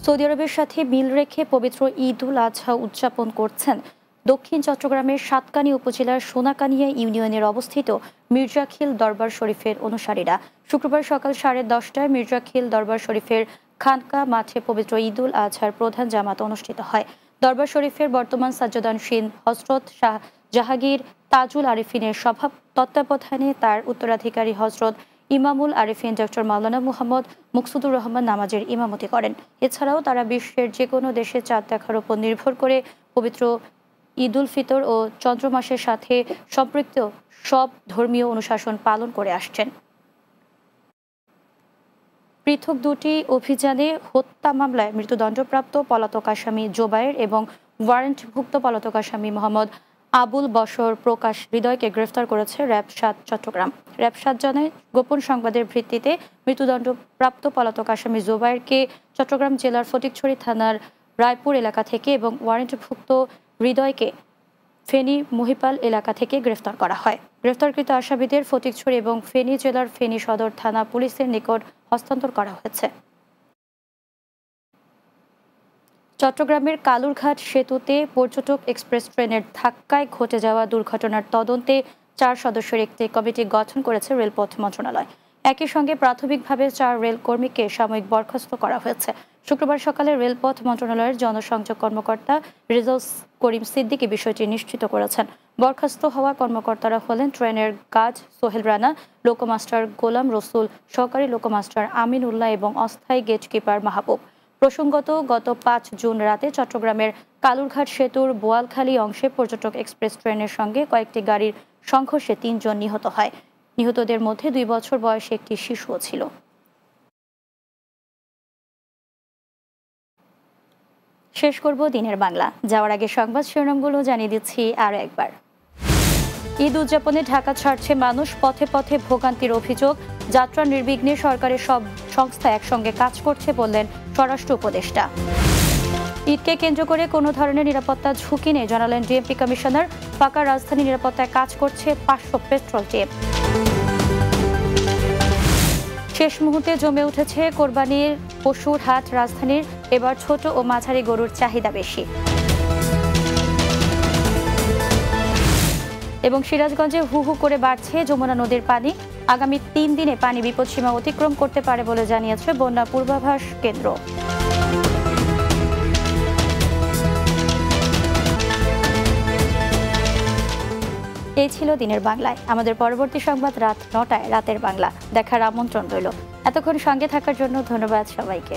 Saudi আরবের সাথে মিল রেখে পবিত্র ঈদ উল আজহা উদযাপন করছেন দক্ষিণ চট্টগ্রামের সাতকানি উপজেলার সোনাকানিয়া ইউনিয়নের অবস্থিত মির্জাখিল দরবার শরীফের অনুসারীরা। শুক্রবার সকাল 10:30টায় মির্জাখিল দরবার শরীফের খানকা মাঠে পবিত্র ঈদ উল আজহার প্রধান জামাত অনুষ্ঠিত হয়। দরবার শরীফের বর্তমান সাজ্জাদানশীন হজরত শাহ জাহাঙ্গীর তাজুল আরিফিনের তত্ত্বাবধানে তার উত্তরাধিকারী হজরত ইমামুল আরিফিন ডক্টর মাওলানা মুহাম্মদ মুকসুদুর রহমান নামাজের ইমামতি করেন। এছাড়াও তারা বিশ্বের যে কোনো দেশে চাঁদ দেখার উপর নির্ভর করে পবিত্র ঈদ উল ফিতর ও চন্দ্র মাসের সাথে সম্পৃক্ত সব ধর্মীয় অনুশাসন পালন করে আসছেন। পৃথক দুটি অভিযানে হত্যা মামলায় মৃত্যুদণ্ডপ্রাপ্ত পলাতক আসামি জোবায়ের এবং ওয়ারেন্টভুক্ত পলাতক আসামি মোহাম্মদ আবুল বশর প্রকাশ হৃদয়কে গ্রেফতার করেছে র্যাব-৭ চট্টগ্রাম। র্যাব-৭ জানায়, গোপন সংবাদের ভিত্তিতে মৃত্যুদণ্ডপ্রাপ্ত পলাতক আসামি জোবায়েরকে চট্টগ্রাম জেলার ফটিকছড়ি থানার রায়পুর এলাকা থেকে এবং ওয়ারেন্টভুক্ত হৃদয়কে ফেনী মহিপাল এলাকা থেকে গ্রেফতার করা হয়। গ্রেফতারকৃত আসামিদের ফটিকছড়ি এবং ফেনী জেলার ফেনী সদর থানা পুলিশের নিকট হস্তান্তর করা হয়েছে। চট্টগ্রামের কালুরঘাট সেতুতে পর্যটক এক্সপ্রেস ট্রেনের ধাক্কায় ঘটে যাওয়া দুর্ঘটনার তদন্তে 4 সদস্যের একটি কমিটি গঠন করেছে রেলপথ মন্ত্রণালয়। একই সঙ্গে প্রাথমিকভাবে 4 রেল কর্মীকে সাময়িক বরখাস্ত করা হয়েছে। শুক্রবার সকালে রেলপথ মন্ত্রণালয়ের জনসংযোগ কর্মকর্তা রেজাউল করিম সিদ্দিকী বিষয়টি নিশ্চিত করেছেন। বরখাস্ত হওয়া কর্মকর্তারা হলেন ট্রেনের গার্ড সোহেল রানা, লোকোমাস্টার গোলাম রসুল, সহকারী লোকোমাস্টার আমিন উল্লাহ এবং অস্থায়ী গেটকিপার মাহবুব। প্রসঙ্গত, গত 5 জুন রাতে চট্টগ্রামের কালুরঘাট সেতুর বোয়ালখালী অংশে পর্যটক এক্সপ্রেস ট্রেনের সঙ্গে কয়েকটি গাড়ির সংঘর্ষে 3 জন নিহত হয়। নিহতদের মধ্যে 2 বছর বয়সী একটি শিশুও ছিল। শেষ করব দিনের বাংলা। যাওয়ার আগে সংবাদ শিরোনামগুলো জানিয়ে দিচ্ছি আরও একবার। ঈদ উদযাপনে ঢাকা ছাড়ছে মানুষ, পথে পথে ভোগান্তির অভিযোগ। যাত্রা নির্বিঘ্নে সরকারের সব সংস্থা একসঙ্গে কাজ করছে বললেন স্বরাষ্ট্র উপদেষ্টা। ঈদকে কেন্দ্র করে কোনো ধরনের নিরাপত্তা ঝুঁকি নেই জানালেন ডিএমপি কমিশনার। ফাঁকা রাজধানী নিরাপত্তায় কাজ করছে 500 পেট্রোল টিম। শেষ মুহূর্তে জমে উঠেছে কোরবানির পশুর হাট রাজধানীর। এবার ছোট ও মাঝারি গরুর চাহিদা বেশি। এবং সিরাজগঞ্জে হু হু করে বাড়ছে যমুনা নদীর পানি। আগামী 3 দিনে পানি বিপদসীমা অতিক্রম করতে পারে বলে জানিয়েছে বন্যা পূর্বাভাস কেন্দ্র। এই ছিল দিনের বাংলায়। আমাদের পরবর্তী সংবাদ রাত 9টায় রাতের বাংলা দেখার আমন্ত্রণ রইল। এতক্ষণ সঙ্গে থাকার জন্য ধন্যবাদ সবাইকে।